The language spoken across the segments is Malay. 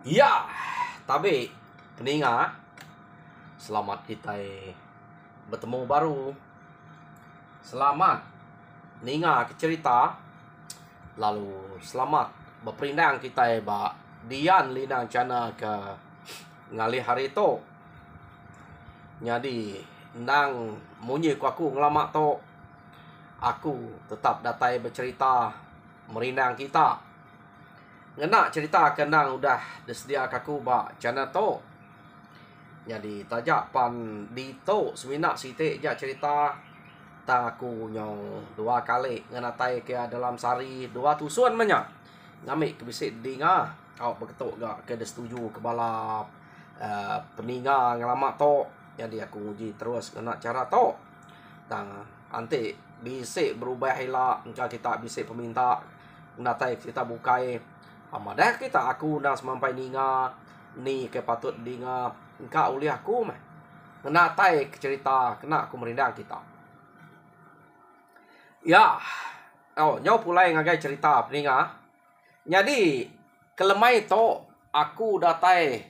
Ya, tapi peninga, selamat kita bertemu baru. Selamat ninga ke cerita. Lalu selamat berperindang kita ba dian linang cana ke ngali hari to. Jadi nang munyi ku aku ngelamak to. Aku tetap datai bercerita merindang kita. Ngena cerita kenang udah disedia kaku ba cana to. Jadi tajak pan di to semina siti ja cerita ta aku nyong dua kali ngenatai ke dalam sari dua tusuan menya ngamik ke bisik dinga kau beketuk gak ke setuju ke balap peninga ngelamak to. Jadi aku uji terus ngena cara to tang anti bisik berubah hila engka kita bisik peminta natai kita bukai amadah kita aku nang semampai ninga ni ke patut dinga engka uli aku mah natai cerita kena aku merindang kita ya. Oh nyau pulai ngagai cerita peninga. Jadi kelemai to aku datai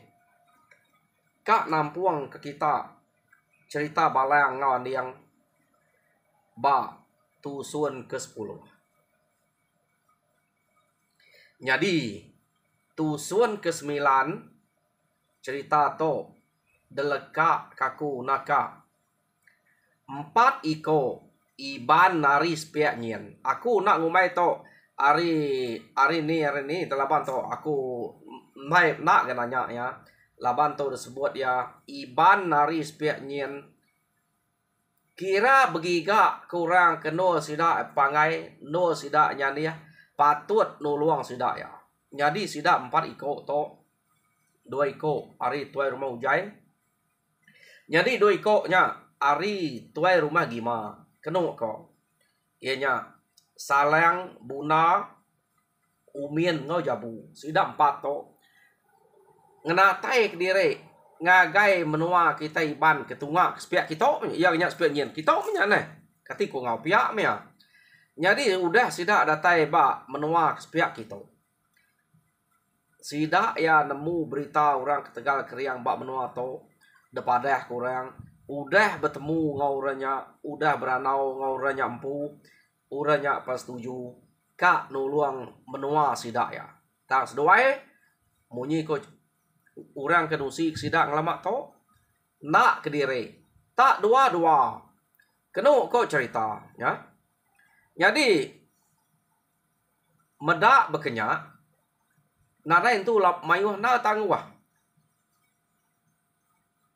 kak nampuang ke kita cerita balang ngawan yang ba tusun ke-10. Jadi tusun ke-9 cerita to deleka kaku naka 4 iko iban nari spiak nyen. Aku nak ngumai to hari ni telaban to aku naik nak ke nanya ya. Laban to disebut ya iban nari spiak nyen. Kira begiga kurang keno sida pangai no sida nyani ya. Patut nuluang sida ya. Jadi sida 4 iko to 2 iko hari tuai rumah ujai. Jadi 2 iko nya hari tuai rumah gima keno ko. Ianya salang buna umien ngau jabu sida 4 to. Ngena tai kedire ngagai menua kita iban ketunga spiak kita ya nya spiak nyen kita nya ne kati ko ngau piak mea. Jadi udah sida datai ba menua spiak kita. Sida ya nemu berita orang ke Tegal Keriang ba menua to depadah kurang udah bertemu ngauranya udah beranau ngauranya empu uranya pas setuju kak nuluang menua sida ya. Tak sedoai munyi ko orang kedusi sida ngelamak to nak kediri tak dua-dua keno ko cerita ya. Jadi medak bekenya nada itu lap mayuh na tangguah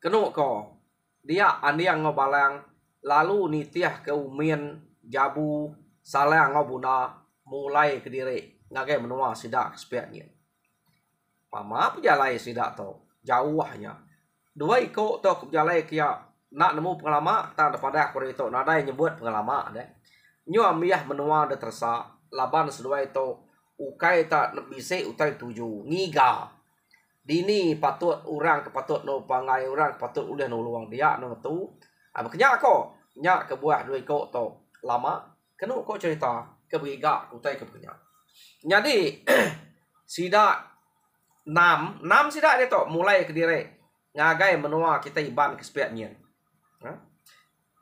keno ko dia andiang ngobalang lalu nitiah ke umien jabu salang ngobuna mulai kediri ngagai menua sida kespiaknya pama pejalai sida to jauhnya 2 iko to pejalai kia nak nemu pengalama tang pada aku itu nada nyebut pengalama deh nyu amiah menua de tersa laban sedua itu ukai tak bise utai 7 ngiga dini patut orang kepatut no pangai orang patut udah no luang dia no tu makanya ko nya ke buah 2 iko to lama kenu ko cerita ke begiga utai ke punya. Jadi sida 6 sida dia to mulai ke dire ngagai menua kita iban ke spiak nyen.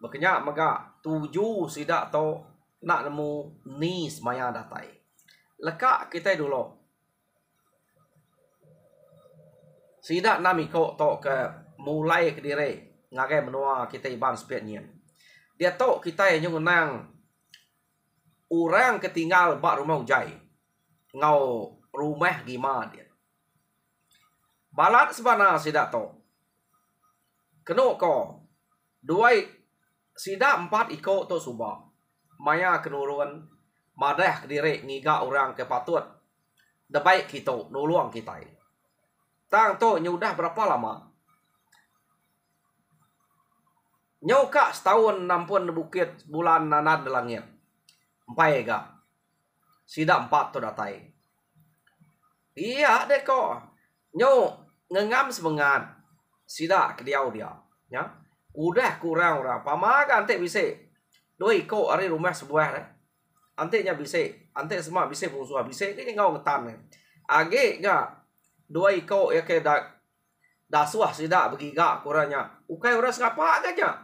Makanya maga 7 sida to nak nemu ni semaya datai. Leka kita dulu. Sida 6 iko to ke mulai ke dire ngagai menua kita iban spiak nyen. Dia to kita yang nang orang ketinggal bak rumah ujai. Ngau rumah gima dia. Balat sebana sida to. Keno ko. 2 sida 4 iko to suba. Maya kenurun madah kediri ngiga orang ke patut. Debaik kita nuluang kita. Tang to nyudah berapa lama? Nyauka setahun nampun bukit bulan nanad langit. Empai ga. Sida 4 to datai. Iya deh ko. Nyau ngengam sebengan sida kediau dia ya udah kurang orang pamaga ante bisa 2 iko ari rumah sebuah deh ante nya bisa ante semua bisa musuh bisa ini ngau ngetan age ga 2 iko ya ke dasuah sida begiga kuranya. Ukai orang sengapa aja.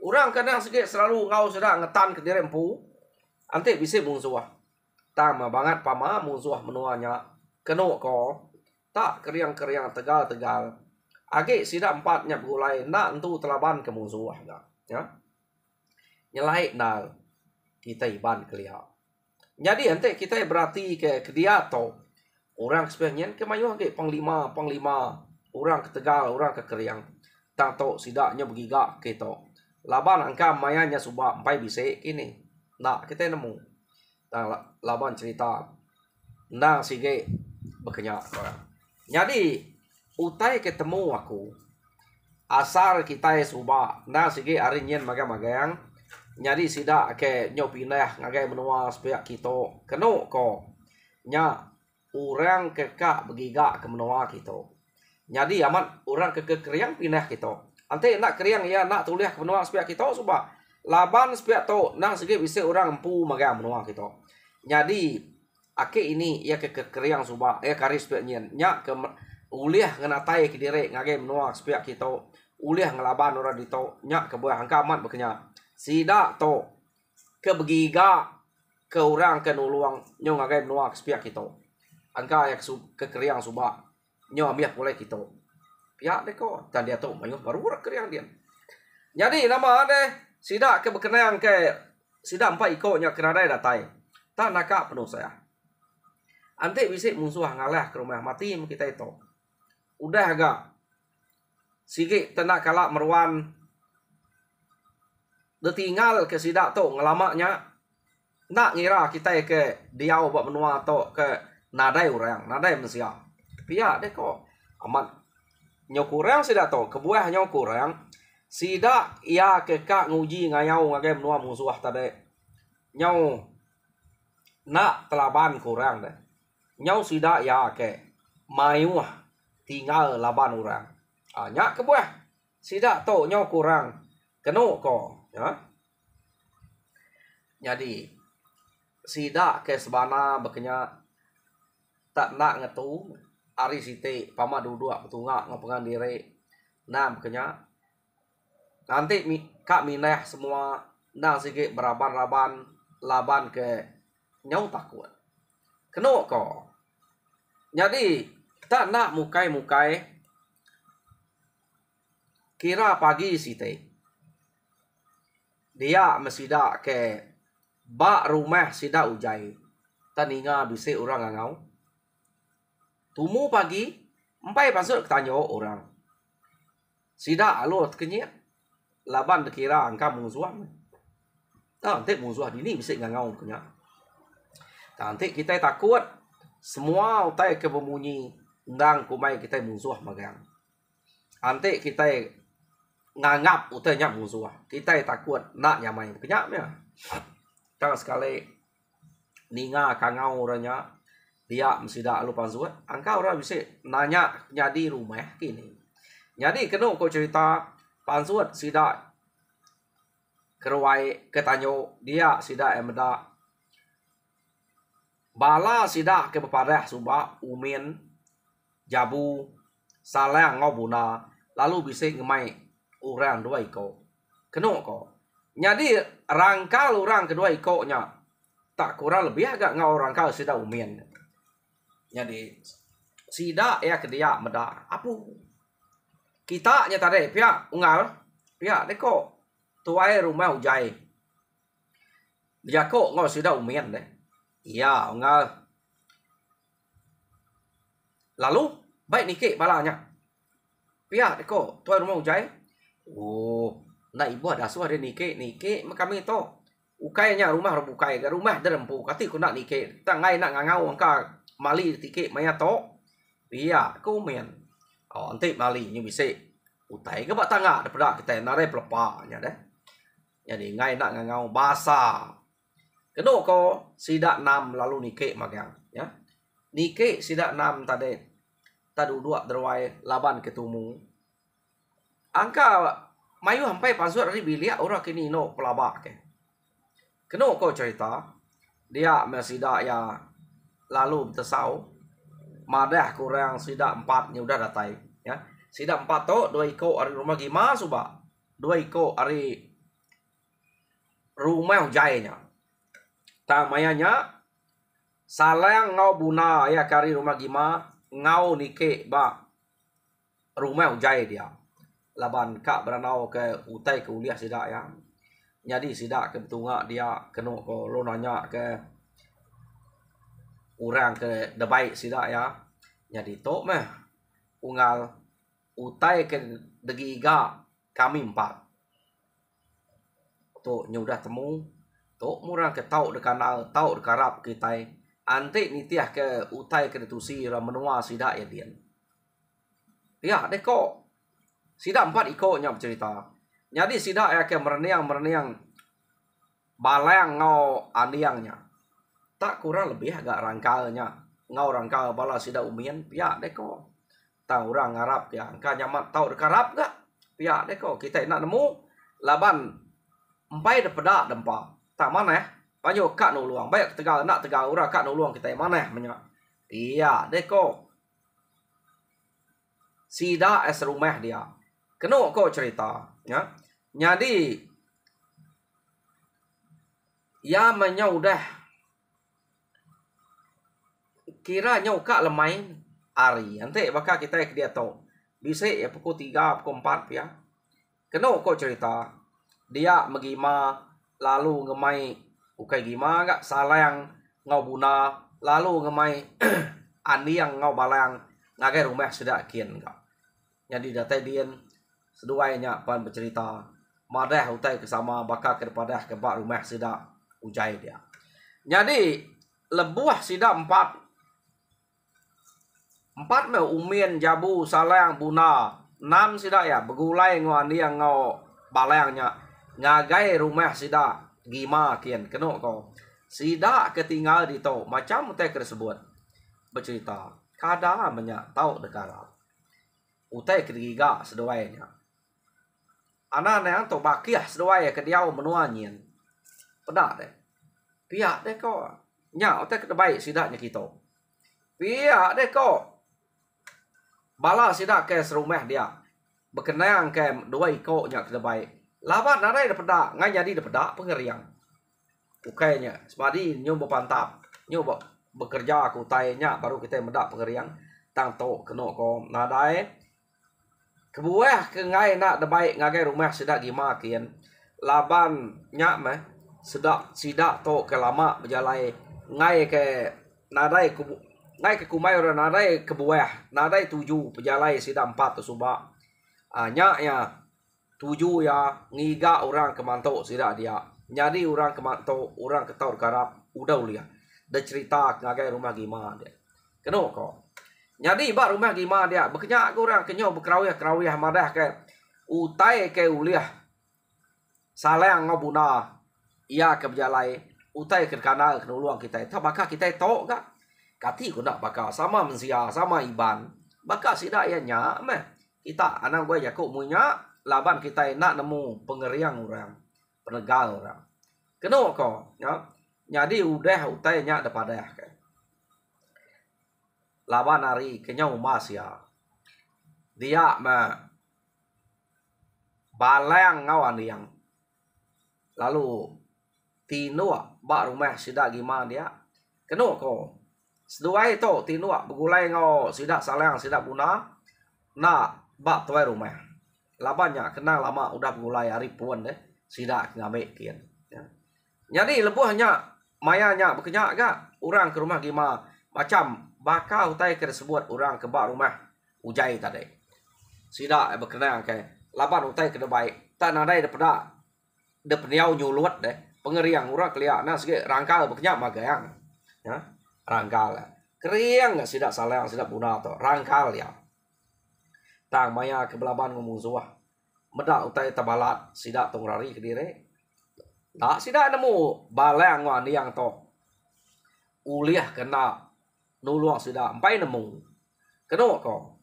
Orang kadang sikit selalu ngau sida ngetan ke dirempu. Ante bisa musuh. Tama banget pama musuh menuanya. Keno ko tak keriang-keriang tegal-tegal. Age sida 4 nyap gulai nak entu telaban ke musuh ya. Nyelai nal kita iban kelia. Jadi ante kita berarti ke dia to. Orang sebenarnya kemayu ke panglima orang ke Tegal, orang ke Keriang. Tang to sidaknya begiga kita. Laban angka mayanya subak empai bise kini. Nak kita nemu. Tang laban cerita. Nang sige bekenyak orang. Jadi utai ketemu aku. Asar kita subak. Nang sige arinyen magang-magang. Jadi sidak ke nyopinah ngagai menua supaya kita keno ko. Nya orang kekak begiga ke menua kita. Jadi amat orang ke Keriang pindah kita. Ante nak Keriang ya nak tuliah ke menua supaya kita subak. Laban supaya to nang segi bisa orang empu magang menua kita. Jadi ake ini ya ke Keriang subak ya karis supaya nyen. Nya ke uliah ngenatai ke direk ngagai menua supaya kita. Uliah ngelaban orang dito. Nya ke buah angka amat bekenya. Sida to ke begiga ke orang ke nuluang nyong ngagai menua supaya kita. Angka yang ke Keriang subak nyo ambiak boleh kita. Pihak deko dan dia tu mayuh baru Keriang dia. Jadi nama ade sida ke berkenang ke sida 4 ikonya keradai datai. Tak nakak penuh saya. Ante bisa musuh ngalah ke rumah mati kita itu. Udah agak sige tenak kalak meruan detinggal ke sida tu ngelamaknya. Nak ngira kita ke diau buat menua tu ke nadai orang, nadai manusia. Pihak deko amat nyokurang sida to, kebuah nyokurang sida ia kekak nguji ngayau ngagai menua musuh tadi. Nyau nak telaban kurang deh. Nyau sida ya ke mayu tinggal laban orang. Nyak kebuah sida to nyau kurang keno ko ya. Jadi sida ke sebana bekenya tak nak ngetu ari site pama duduk petungak ngapengan diri nam kenya nanti kak minah semua nang sige beraban-raban laban ke nyau takut keno ko. Jadi tak nak mukai kira pagi site dia mesida ke bak rumah sida ujai taninga bisa orang ngau. Tumu pagi, empai pasuk tanya orang. Sida alot kenyek. Laban dikira angka musuh. Nanti musuh dini bisa ngangau kenya. Nanti kita takut semua utai ke bemunyi ndang kumai kita musuh magang. Nanti kita ngangap utai nyak musuh. Kita takut nak nyamai kenya ya. Tang sekali ninga kangau orangnya dia mesti dah lupa zuat. Angka orang bisa nanya jadi rumah kini. Jadi kena kau cerita pansuat sida keruai ketanyo dia sida emda bala sida ke pepadah subak umin jabu salang ngobuna lalu bisa ngemai orang 2 iko. Kena kau. Jadi rangkal orang kedua ikonya tak kurang lebih agak ngau rangkal sida umin. Jadi sida ya ke dia meda apu kita nya tadi pihak ungal pihak deko tuai rumah ujai dia kok ngau sida umian deh iya ungal lalu baik nike balanya pihak deko tuai rumah ujai na ibu ada suah de nike kami to ukainya rumah rebukai rumah derempu kati ku nak nike tangai nak ngangau angka mali tiket maya to iya komen ante mali nyu bisa utai ke bak tangga daripada kita nare pelepanya deh. Jadi ngai nak ngangau basa keno ko sida 6 lalu nike magang ya nike sida 6 tadi tadu 2 derwai laban ketumu angka mayu sampai pasut dari bilik orang kini no pelabak ke keno ko cerita dia masih dak ya lalu tersau madah kurang sida 4 udah datai ya. Sida 4 to 2 iko ari rumah gima suba. 2 iko ari rumah ujainya. Tamayanya salang ngau buna ya kari rumah gima ngau nike ba rumah ujai dia. Laban kak beranau ke utai ke uliah sida ya. Jadi sida ke betunga dia kena ko lo nanya ke orang ke debai sida ya. Jadi tok meh ungal utai ke degiga kami 4. Tok nyudah temu tok murang ke tau dekanal tau dekarap kita ante nitiah ke utai ke detusi ra menua sida ya dian. Ya deko sida 4 iko nya bercerita. Jadi sida ya ke mereniang balang ngau aniangnya. Tak kurang lebih agak rangkalnya. Ngau rangkal bala sida umian pihak deko. Tang orang Arab ya ka nyamat tau dekarap gak? Pihak deko kita nak nemu laban empai depeda dempa. Tak mana ya? Banyak kak nuluang. Baik tegal nak tegal ura kak nuluang kita mana menyak. Iya deko. Sida es rumah dia. Kena kau cerita ya. Jadi ya menyau dah kira nyau kak lemai ari ante bakal kita ke dia tahu bisa ya pukul 3 pukul 4 ya. Kena kau cerita dia megima lalu ngemai ukai gima gak salah yang ngau buna lalu ngemai ani yang ngau balang ngagai rumah sudah kian gak. Jadi data dian seduanya pan bercerita madah utai kesama bakal kepada kebak rumah sida ujai dia. Jadi lebuah sida 4 me umien jabu salang buna 6 sida ya begulai ngani yang ngau balangnya ngagai rumah sida gima kian kena kau sida ketinggal di tau macam utai tersebut bercerita kada banyak tau dekara utai ketiga seduanya anak yang to bakiah seduai ke dia menuanyin pedak deh pihak deh kau nya otak kebaik sidaknya kita pihak deh kau bala sidak ke serumah dia berkenang ke 2 iko nya kebaik labat narai de pedak ngai jadi de pedak pengeriang ukainya semadi nyoba pantap nyoba bekerja aku tainya baru kita medak pengeriang tang to kena ko nadai kebuah ke ngai nak de baik ngagai rumah sidak gima kian laban nyak meh sidak to ke lama berjalai ngai ke nadai ngai ke kumai ora nadai kebuah nadai 7 berjalai sidak 4 tu suba nyak ya 7 ya ngiga orang kemantok sidak dia jadi orang kemantok orang ketaur karap udah uliah de cerita ngagai rumah gima dia kena ko. Jadi bak rumah gima dia bekenyak kurang kenyo berkerawih madah ke utai ke uliah salang ngobuna ia ke berjalai utai ke kanal ke nuluang kita tak bakal kita tok gak kati ku nak bakal sama mensia sama iban bakal sida ya nya meh kita anak gue yakuk munya laban kita nak nemu pengeriang orang penegal orang kena ko ya jadi udah utai nya depada ke laban hari kenyau mas ya dia me balang ngawan yang lalu tinua bak rumah sida gima dia kena ko seduai to tinua begulai ngau sida salang sida buna na bak tuai rumah labannya kenal lama udah begulai hari puan deh sida ngamek kian ya. Jadi lebuhnya mayanya bekenyak gak orang ke rumah gima macam bakal utai ke sebut orang ke bak rumah ujai tadi sida berkenang ke laban utai ke baik tak nadai daripada de peniau nyuluat deh pengeriang orang keliak nah segi rangkal bekenyak magayang ya rangkal keriang sida salang sida buna to rangkal ya tang maya ke belaban ngomong zuah medak utai tabalat sida tungrari ke dire tak sida nemu balang wan yang to uliah kena nuluang sudah empai nemu kena ko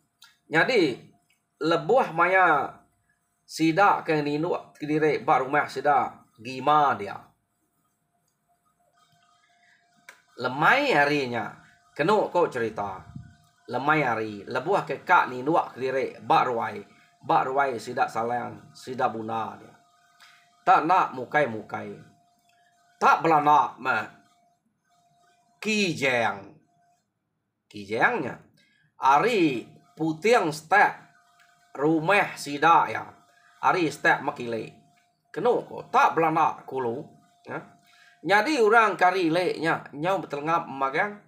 jadi lebuah maya sida ke ninu kidire bak rumah sida gima dia lemai harinya kena ko cerita lemai hari lebuah ke kak ni nuak kelire bak ruai sidak salang sidak buna dia tak nak mukai tak belanak kijangnya ari putiang stek rumah sidak ya ari stek makile kenu ko tak belanak kulu ya. Jadi orang kari leknya nyau betul ngap magang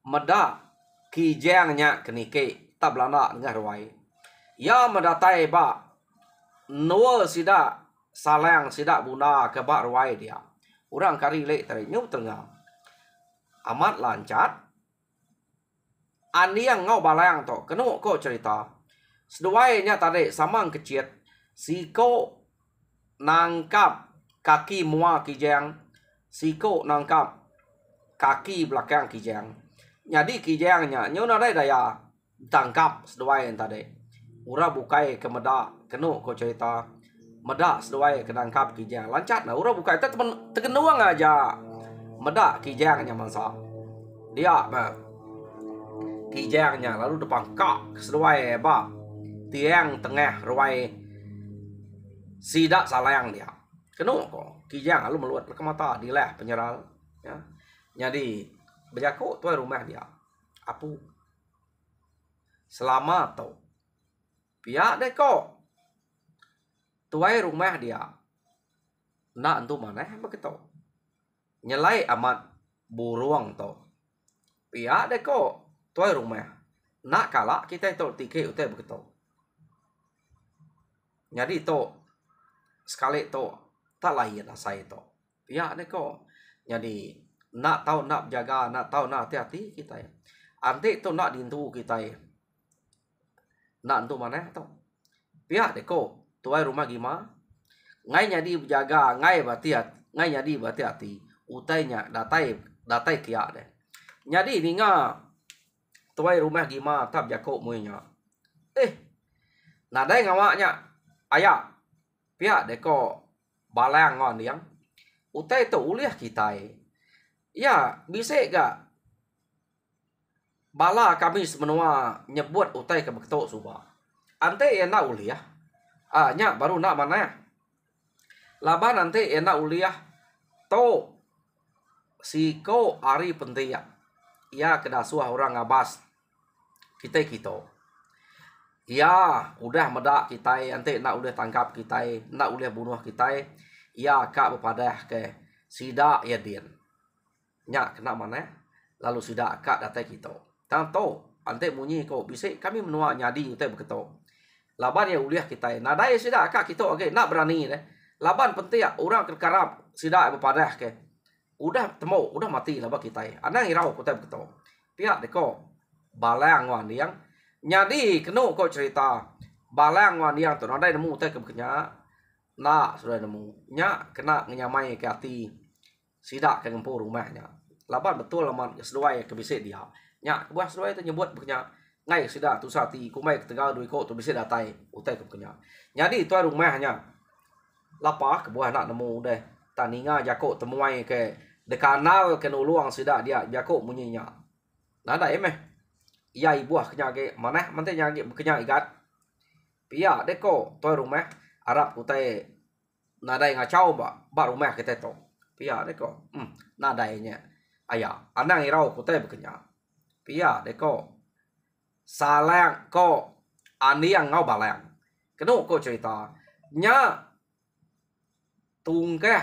meda kijangnya kenike tak belanak ngah ruai ya medatai ba nual sidak salang sidak buna ke bak ruai dia orang kari lek tadi nyau betul ngap amat lancat ani yang ngau balang to kenu ko cerita seduainya tadi samang kecil siko nangkap kaki mua kijang siko nangkap kaki belakang kijang jadi kijangnya nyau nadai daya tangkap seduai tadi ura bukai ke meda kenu ko cerita meda seduai ke tangkap kijang lancat nah ura bukai tegenuang aja meda kijangnya mangsa dia kijangnya lalu depan kak seduai ba tiang tengah ruai sidak salayang dia kenu ko kijang lalu meluat ke mata dilah penyeral ya jadi berjaku tuai rumah dia apu selamat tau pihak deh kok tuai rumah dia nak entu mana begitu nyelai amat buruang tau pihak deh kok tuai rumah nak kalah kita itu tiket utai begitu jadi itu sekali itu tak lain lah saya itu pihak deh kok jadi nak tahu nak jaga nak tahu nak hati-hati kita ya anti itu nak dintu kita ya nak entu mana tau pihak deh kok tuai rumah gimana ngai jadi jaga ngai jadi hati utainya datai kia deh jadi ninga tuai rumah gimana tak jago muinya nadai ngawaknya ayah pihak deh kok balang ngon yang utai tu uliah kita ya bisa gak bala kami semenua nyebut utai ke beketok suba ante enak uliah nya baru nak mana laba nanti enak uliah to siko ari penting ya kedasuah orang ngabas kita ya udah medak kita ante nak udah tangkap kita nak udah bunuh kita ya kak berpadah ke sidak ya din nya kena mana lalu sidak kak datai kita tanto ante munyi ko bisa kami menua nyadi utai beketok laban ya uliah kita nadai sidak kak kita oke nak berani deh laban penting orang kerkarap sidak berpadah ke udah temu udah mati laba kita anang irau ko beketok pihak deko balang wan yang nyadi kenu ko cerita balang wan yang tu nadai nemu utai kebeknya nak sudah nemu nya kena ngenyamai ke hati sidak ke ngempu rumahnya laban betul laman seduai ke bisik dia nya buah seduai tu nyebut beknya ngai sidak tu sati kumai tegal dui ko tu bisik datai utai ke beknya jadi tu rumahnya lapah ke buah nak nemu deh taninga jako temuai ke dekanal ke nuluang sidak dia jako munyinya nada emeh iya ibuah kenya ke mana mante nyagi beknya igat pia deko tu rumah Arab utai nadai ngacau ba rumah kita to pia deko nadainya ayah anang irau kutai bekenya pia deko salang ko ani yang ngau balang kenu ko cerita nya tungkah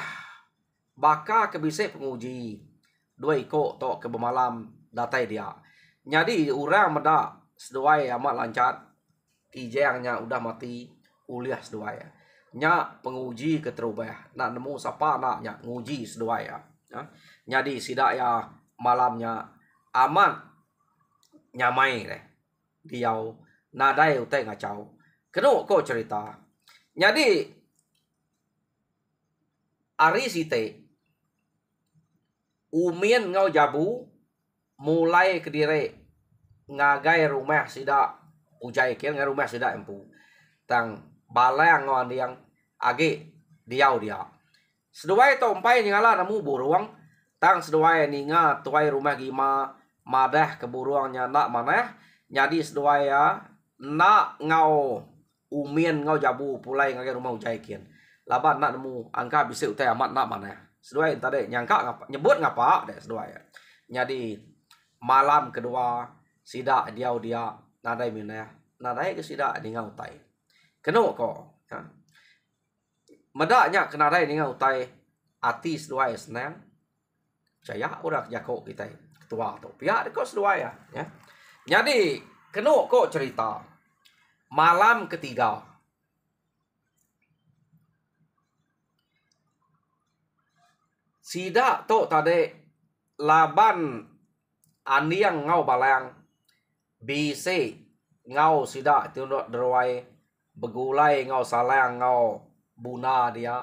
baka kebisik penguji dua iko to ke bemalam datai dia jadi orang meda seduai amat lancar kijangnya udah mati uliah seduai nya penguji keterubah nak nemu siapa naknya nguji seduai ya jadi sidak ya malamnya aman nyamai deh diau nadai utai ngacau kenu ko cerita jadi ari site umien ngau jabu mulai kedire ngagai rumah sidak ujai kian ngai rumah sidak empu tang balang ngon yang age diau dia seduai tompai nyala namu buruang tang seduai ninga tuai rumah gima madah ke buruangnya nak mana Jadi sedua ya nak ngau umien ngau jabu pulai ngagai rumah ujai kian. Laban nak nemu angka bisa utai amat nak mana. Sedua yang tadi nyangka ngapa nyebut ngapa deh sedua ya. Jadi malam kedua sidak dia nadai mina nadai ke sidak di ngau utai. Keno ko. Ya. Medaknya kena nadai di ngau utai ati sedua ya senang. Jaya orang jako kita ketua tu. Pihak kau sedua ya. Jadi keno kok cerita malam ketiga sidak tu tadi laban aniang ngau balang bisi ngau sidak tunduk deruai begulai ngau salang ngau buna dia.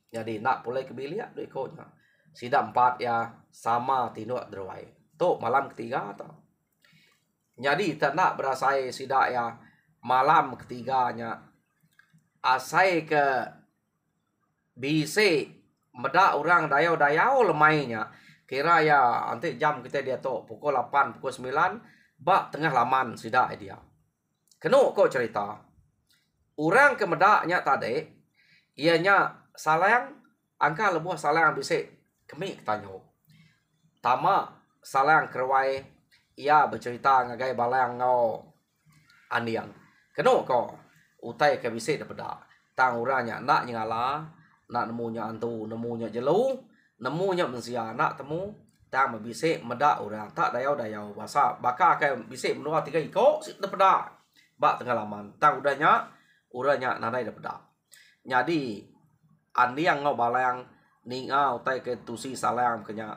Jadi nak pulai ke bilik tu ikutnya. Sidak 4 ya sama tinduk deruai. Tu malam ketiga tu. Jadi tak nak berasai sidak ya malam ketiganya asai ke bisi medak orang dayau lemainya kira ya nanti jam kita dia tu pukul 8 pukul 9 bak tengah laman sidak dia. Keno kok cerita orang ke medaknya tadi ianya salang angka lebuh salang bisi kami tanyo tama salang kerwai ia bercerita ngagai balang ngau aniang. Keno ko utai ke bisik daripada tang uranya nak nyala nak nemunya antu nemunya jelu nemunya mensia nak temu tang membisik medak orang tak dayau basa baka ke bisik menua 3 iko daripada bak tengah laman tang uranya nadai daripada. Jadi aniang ngau balang ninga utai ke tusi salang kenya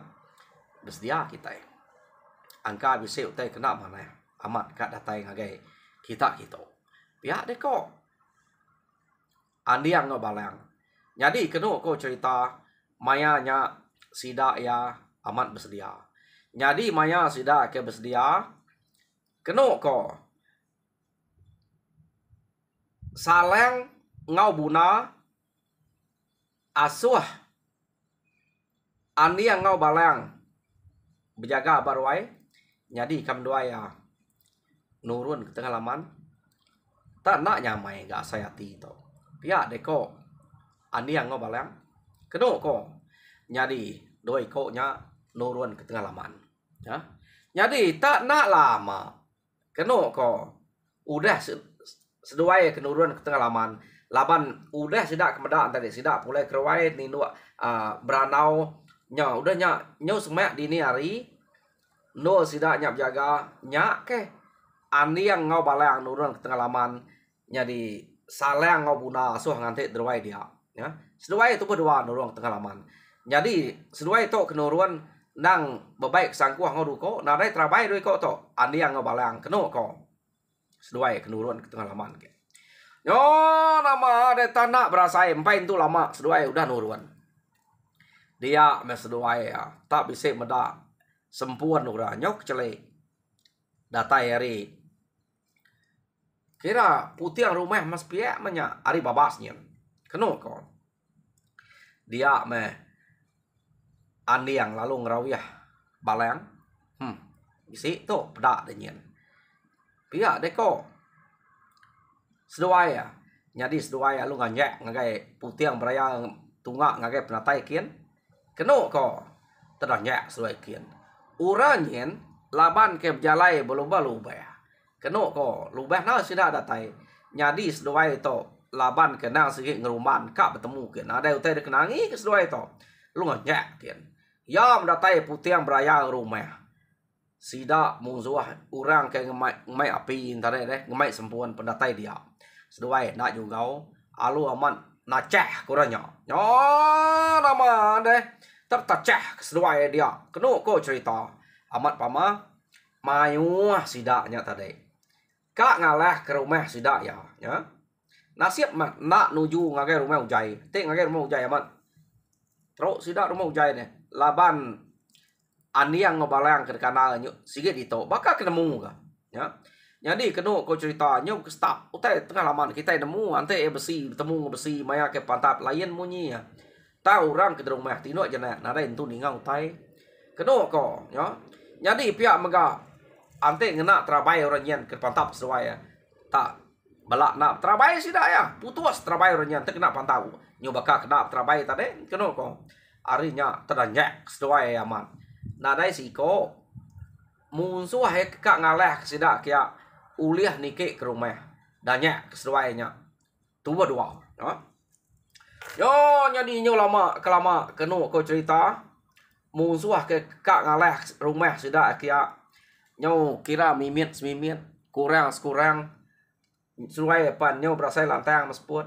bersedia kita. Angka bisa utai kena mana amat kat datai ngagai kita. Pihak dek kok andiang no balang. Jadi kena kok cerita mayanya sidak ya amat bersedia. Jadi maya sidak ke bersedia kena kok salang ngau buna asuh andiang ngau balang berjaga barwai. Jadi kam dua ya nurun ke tengah laman tak nak nyamai gak saya ti to. Pihak deko andi yang ngobalang keno ko. Jadi doi ko nya nurun ke tengah laman. Ya. Jadi tak nak lama keno ko udah seduai ke nurun ke tengah laman. Laban udah sidak kemedak tadi sidak pulai kerwai ni beranau nya udah nyo semak dini hari no sidak nyap jaga nyak ke ani yang ngau balang nurun ke tengah laman jadi salang ngau buna asuh nganti derwai dia ya seduai tu berdua nurun ke tengah laman. Jadi seduai tu kenurun nang bebaik sangkuah ngau duko nadai terabai doi ko to ani yang ngau balang keno ko seduai kenurun ke tengah laman ke yo nama de tanah berasai empain tu lama seduai udah nurun dia mes seduai ya tak bisa meda sempuan ura nyok cele datai hari kira putiang rumah mas pia menya hari babasnya keno ko dia me andi yang lalu ngerawiah balang bisi tu pedak denyen pia deko seduai ya jadi seduai lu nganjek ngagai putiang beraya tunggak ngagai penatai kian keno ko ternyak seduai kian uranyen laban ke berjalai berlubah-lubah. Keno ko lubah na sida datai. Jadi seduai to laban kena sikit ngeruman kak bertemu ke. Ada utai de kenangi ke seduai to. Lu ngajak kian. Ya mendatai putiang beraya rumah. Sida mungzuah urang ke ngemai api intare deh ngemai sempuan pendatai dia. Seduai nak juga alu aman naceh kurangnya. Yo nama deh tertacah keseduai dia. Keno ko cerita amat pama mayu sidaknya tadi. Kak ngalah ke rumah sidak ya. Nasib mak nak nuju ngagai rumah ujai. Tik ngagai rumah ujai amat. Terus sidak rumah ujai nih. Laban aniang ngobalang ke kanal nyuk sikit itu. Bakal kenemu ka. Ya. Jadi keno ko cerita nyuk ke stop. Utai tengah laman kita nemu ante besi bertemu besi maya ke pantap lain munyi ya. Tahu orang ke rumah tino aja nak nada itu ningau tai keno ko ya jadi pihak mega ante ngena trabai orang yan ke pantap sesuai ya. Tak balak nak trabai sida ya. Putus trabai orang yan kena pantau. Nyoba ka kena trabai tadi kena ko. Arinya terdanyak sesuai ya man. Nah dai si ko musuh he ka ngaleh sida kia uliah nike ke rumah. Danyak sesuainya. Tu berdua. Yo jadi nyo lama kelama kena ko cerita musuh ke ka ngaleh rumah sida kia nyo kira mimit kurang suai pan nyo berasai lantang mesput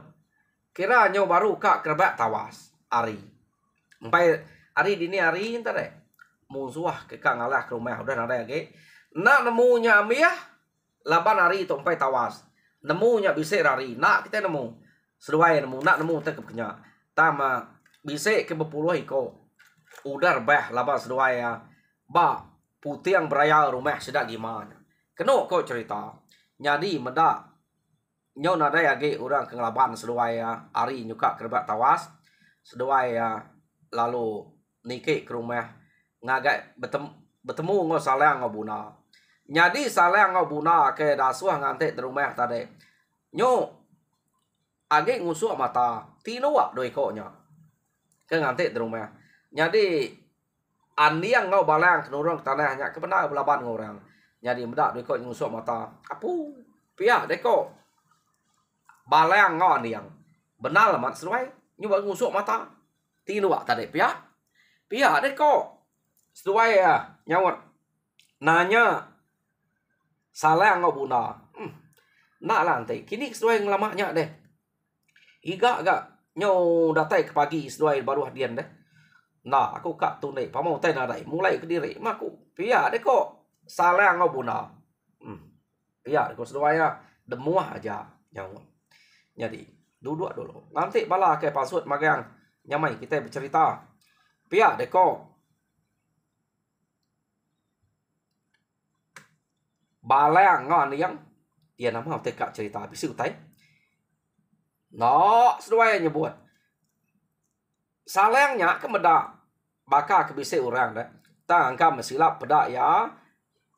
kira nyo baru kak kerbak tawas ari sampai ari dini ari entar musuh ke kak ngalah ke rumah udah nada ke nak nemunya miah laban ari tu sampai tawas nemunya bisik ari nak kita nemu sesuai nemu nak nemu tekep kenya tama bisik ke berpuluh iko udah bah laban sesuai ya ba putih yang beraya rumah sudah gimana kena kau cerita jadi meda nyo nada ya ge orang kengelaban seduai ya ari nyuka kerbak tawas seduai ya lalu nike ke rumah ngagai bertemu ngo salang ngo buna jadi salang ngo buna ke dasuah ngante di rumah tadi nyo age ngusuk mata tinuak doi koknya ke ngante di rumah jadi aniang ngau balang kenurang tanahnya kebenar belaban orang jadi medak deko ngusuk mata apu pihak deko balang ngau aniang benar mat sesuai nyoba ngusuk mata tinuak tadi pihak deko sesuai ya nyawat nanya salah ngau buna nak lantai kini sesuai ngelamaknya deh iga gak nyo datai ke pagi sesuai baru hadian deh. Nah, aku kak tunai pamau tai nadai mulai ke diri maku pia deh kok salah ngau buna. Pia kok seduaya demuah aja nyawa. Jadi duduk dulu. Nanti bala ke pasut magang nyamai kita bercerita. Pia deh kok balang ngau yang dia nama tekak cerita bisu tai. No, seduaya nyebut. Salangnya kemedak bakal kebisik orang dah. Tangka mesilap pedak ya.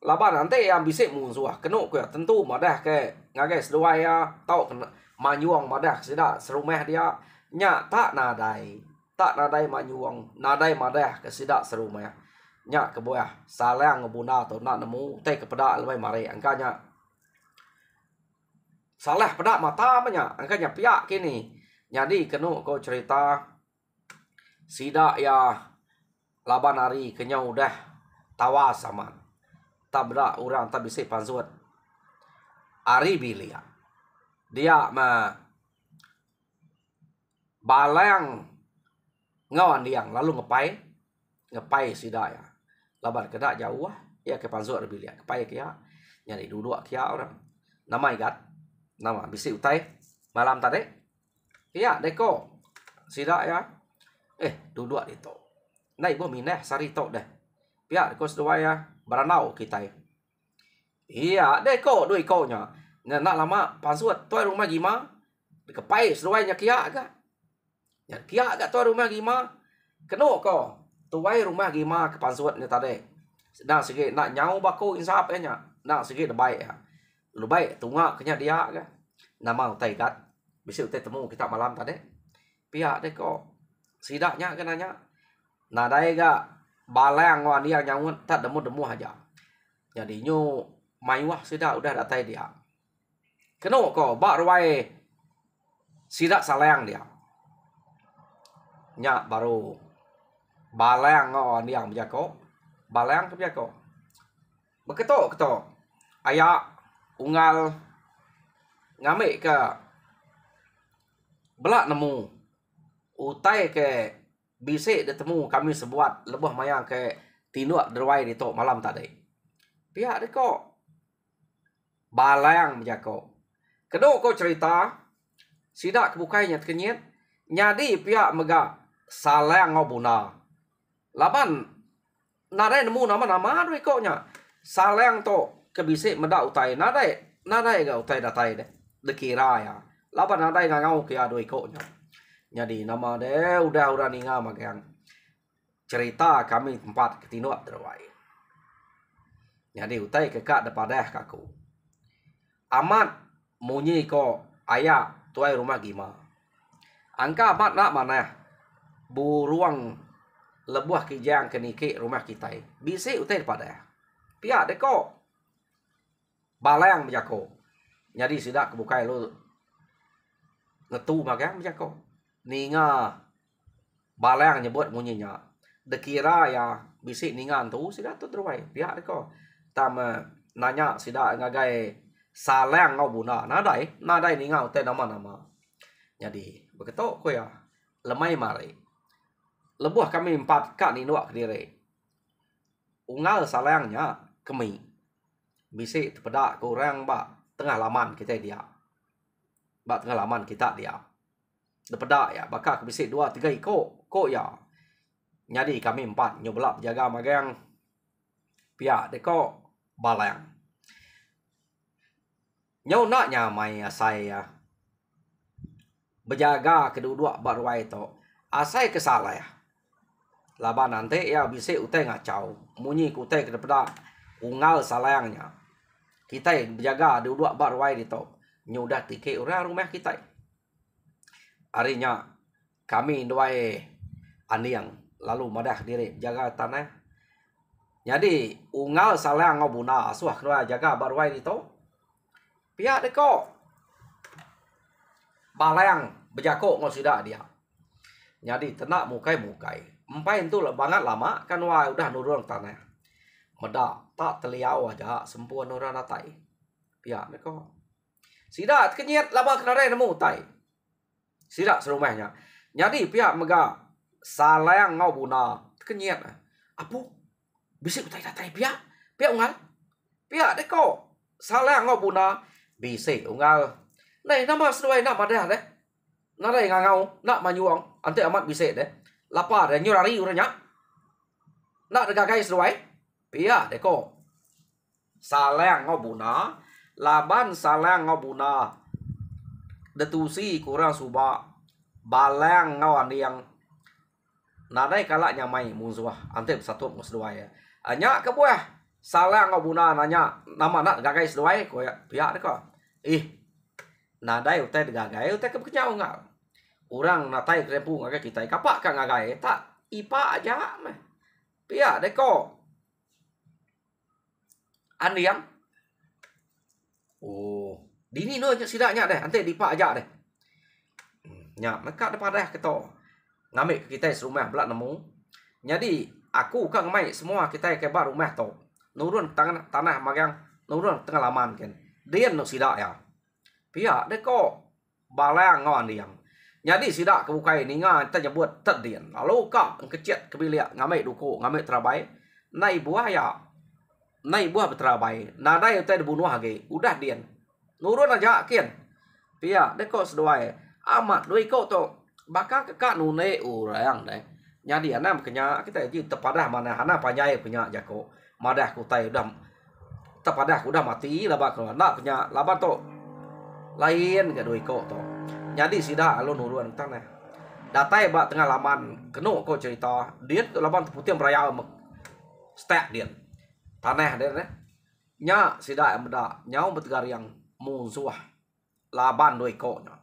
Laban nanti yang bisik musuh kena ke tentu madah ke ngagai sedua ya tau kena manyuang madah sida serumah dia nya tak nadai manyuang nadai madah ke sida serumah nya ke buah salang ngebuna atau nak nemu teh ke pedak lebih mari angkanya salah pedak mata banyak angkanya piak kini jadi kena kau cerita sida ya laban hari kenya udah tawas sama tabrak orang tak bisa pansut ari bilia dia ma balang ngawan diang lalu ngepai sida ya laban kena jauh ya ke pansut ari bilia kepai kia nyari duduk kia orang nama igat nama bisa utai malam tadi kia deko sida ya duduk itu. Nah ibu minah sari tok deh. Pihak kos dua ya beranau kita. Iya deh kok dua ikutnya. Nah nak lama pansut tuai rumah gima. Kepai seduanya kia agak. Ya kia agak tuai rumah gima. Keno kok tuai rumah gima ke pansutnya tadi. Nah segi nak nyau baku insap nya. Nak segi lebay ya. Lebay tunggak kenya dia agak. Nama utai kat. Bisa utai temu kita malam tadi. Pihak deh kok. Sidaknya kan nanya nadai ga balang wan dia nyangun tak demu aja jadi nyu mayuah sidak udah datai dia keno ko bak ruai sidak salang dia nya baru balang wan dia bejako balang ke bejako beketok ayak unggal ngamik ke belak nemu utai ke bisik ditemu kami sebuat lebih mayang ke tinuk derwai di tok malam tadi. Pihak dia kok balang berjako. Kedua kau cerita sidak kebukainya kenyit nyadi pihak mega salang ngobuna. Laban nadai nemu nama-nama doi koknya. Salang to kebisik medak utai nadai ga utai datai deh. Dekira ya. Laban nadai ngau kia doi koknya. Jadi nama deh udah ninga magang cerita kami tempat ketinuk terwai. Jadi utai kekak daripada kaku. Amat munyi ko ayah tuai rumah gima. Angka amat nak mana buruang lebuah kijang kenike rumah kita. Bisa utai daripada. Pihak deko balang menjako. Jadi sidak kebukai lu ngetu magang menjako. Ninga balang nyebut munyinya. Dekira ya bisik ningan tu sidak tu teruai. Pihak deko. Tama nanya sidak ngagai salang ngau buna. Nadai ninga utai nama-nama. Jadi begitu ko ya lemai mari. Lebuah kami 4 kak ni nuak kediri. Ungal salangnya kami. Bisik terpedak kurang bak tengah laman kita dia. Bak tengah laman kita dia. Terpedak ya bakal bisik 2-3 ikut ko ya. Jadi kami 4 nyobelap jaga magang pihak deko balang. Nyau naknya mai saya berjaga kedua-dua barwai to. Asai kesalah ya. Laban nanti ya bisik utai ngacau. Munyi kutai ke depan ungal salayangnya. Kita berjaga dua barwai di to. Nyudah tike orang rumah kita. Harinya kami duai aniang lalu madah diri jaga tanah. Jadi ungal salayang ngau buna asuh kedua jaga barwai di to. Pihak deko balayang berjakok ngau sidak dia. Jadi tenak mukai. Empai itu banget lama kan wah udah nurun tanah. Meda tak terliau aja sempurna orang natai. Pihak mereka. Sidak kenyet lama kenara nemu tai. Sidak serumahnya. Jadi pihak mega salayang ngau buna kenyet. Apu bisik utai datai pihak. Pihak ungal. Pihak deko salayang ngau buna bisik ungal. Nei nama sesuai nama dah deh. Nara ngangau nak manyuang ante amat bisik deh. Lapar dan nyurari uranya. Nak degagai sesuai. Pihak deko. Salang ngobuna. Laban salang ngobuna. Detusi kurang subak. Balang ngawan yang. Nadai kalak nyamai musuh. Ante satu musuh ya. Nyak ke buah. Salang ngobuna nanya. Nama nak degagai sesuai. Pihak deko. Nadai utai degagai. Utai kebekenyau ngal. Orang natai krempu ngagai kita. Kapak kan ngagai. Tak ipa aja. Pihak deko. Andiang. Oh. Dini no sidaknya deh. Nanti dipak aja deh. Nyak. Mereka daripada kita. Ngambil ke kita serumah belak nemu. Jadi. Aku kan ngambil semua kita kebar rumah tu. Nurun tanah magang. Nurun tengah laman kan. Dia no sidak ya. Pihak deko. Balang ngawan diang. Jadi sidak kebukai ninga kita nyebut terdian. Lalu kak kecet kebiliak ngamai duku ngamai terabai. Nai buah ya. Nai buah berterabai. Nadai utai dibunuh lagi. Udah dian. Nurun aja kian. Pia deko seduai. Amat doi kau tu. Bakal kekak nune urang deh. Jadi anak kenya kita jadi tepadah mana anak panjai punya jako. Madah kutai udah tepadah udah mati labak nak punya laban tu. Lain ke doi kau tu. Jadi sidah alun nuruan tanah. Datai bak tengah laman kenu ko cerita. Dia tu laban putih beraya stek dia. Tanah dia deh. Nya sidah emda nyau bertegar yang musuh. Laban doi ko nya.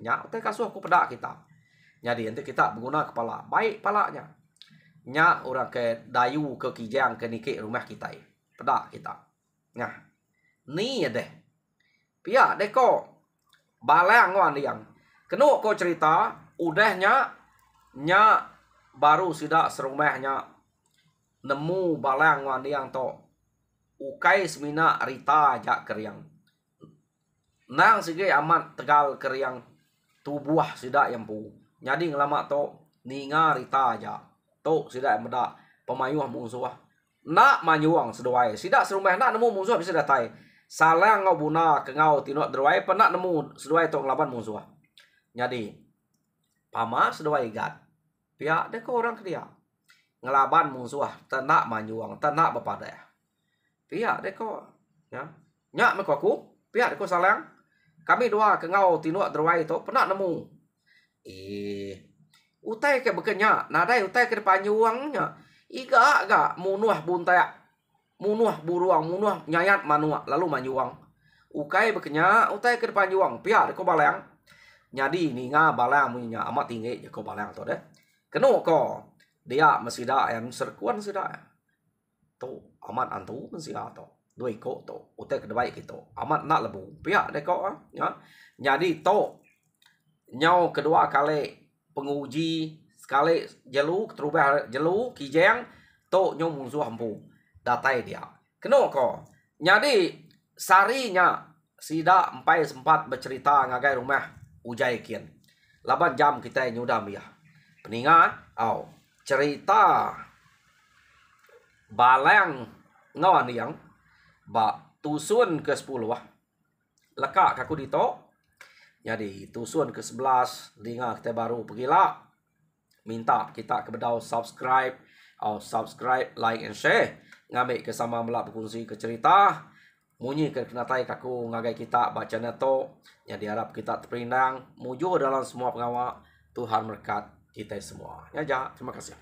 Nya utai kasuh aku pedak kita. Jadi nanti kita berguna kepala. Baik palanya. Nya orang ke dayu ke kijang ke nike rumah kita. Pedak kita. Nah. Ni deh. Pihak deko. Balang wan yang kenu ko cerita udahnya nya baru sidak serumahnya nemu balang wan yang to ukai semina rita jak keriang nang sige amat tegal keriang tubuh sidak yang pu jadi ngelama to ninga rita aja to sidak meda pemayuh musuh nak manyuang sedoai sidak serumah nak nemu musuh bisa datai. Salang ngau buna ke ngau tinok derwai penak nemu seduai tok laban musuh. Jadi pama seduai gat. Pihak deko orang ke dia. Ngelaban musuh tenak manyuang, tenak bepada. Pihak deko ya. Nyak mekoku, pihak deko salang. Kami dua ke ngau tinok derwai tok penak nemu. Utai ke bekenya, nadai utai ke depan nyuangnya. Iga munuh buntai. munuh buruang, munuh nyayat manua, lalu manjuang. Ukai bekenya, utai ke depan juang, pihak ko balang. Nyadi ni nga balang punya amat tinggi ko balang to deh. Keno ko dia mesida yang serkuan sida. To amat antu mesida to. Doi ko to, utai ke depan kita. Amat nak lebu, pihak deh ko ya. Nyadi to nyau kedua kali penguji sekali jelu terubah jelu kijeng to nyau musuh hampu datai dia. Keno ko nyadi sarinya sida empai sempat bercerita ngagai rumah ujai kian. 8 jam kita nyudam ya. Peninga cerita balang ngawan yang ba tusun ke-10 wah. Leka kaku dito. Jadi tusun ke-11 dengar kita baru pergilah. Minta kita kebedau subscribe, like and share. Ngambil kesama melak berkongsi ke cerita. Munyi ke kenatai kaku ngagai kita baca neto yang diharap kita terperinang mujur dalam semua pengawal. Tuhan berkat kita semua. Ya, terima kasih.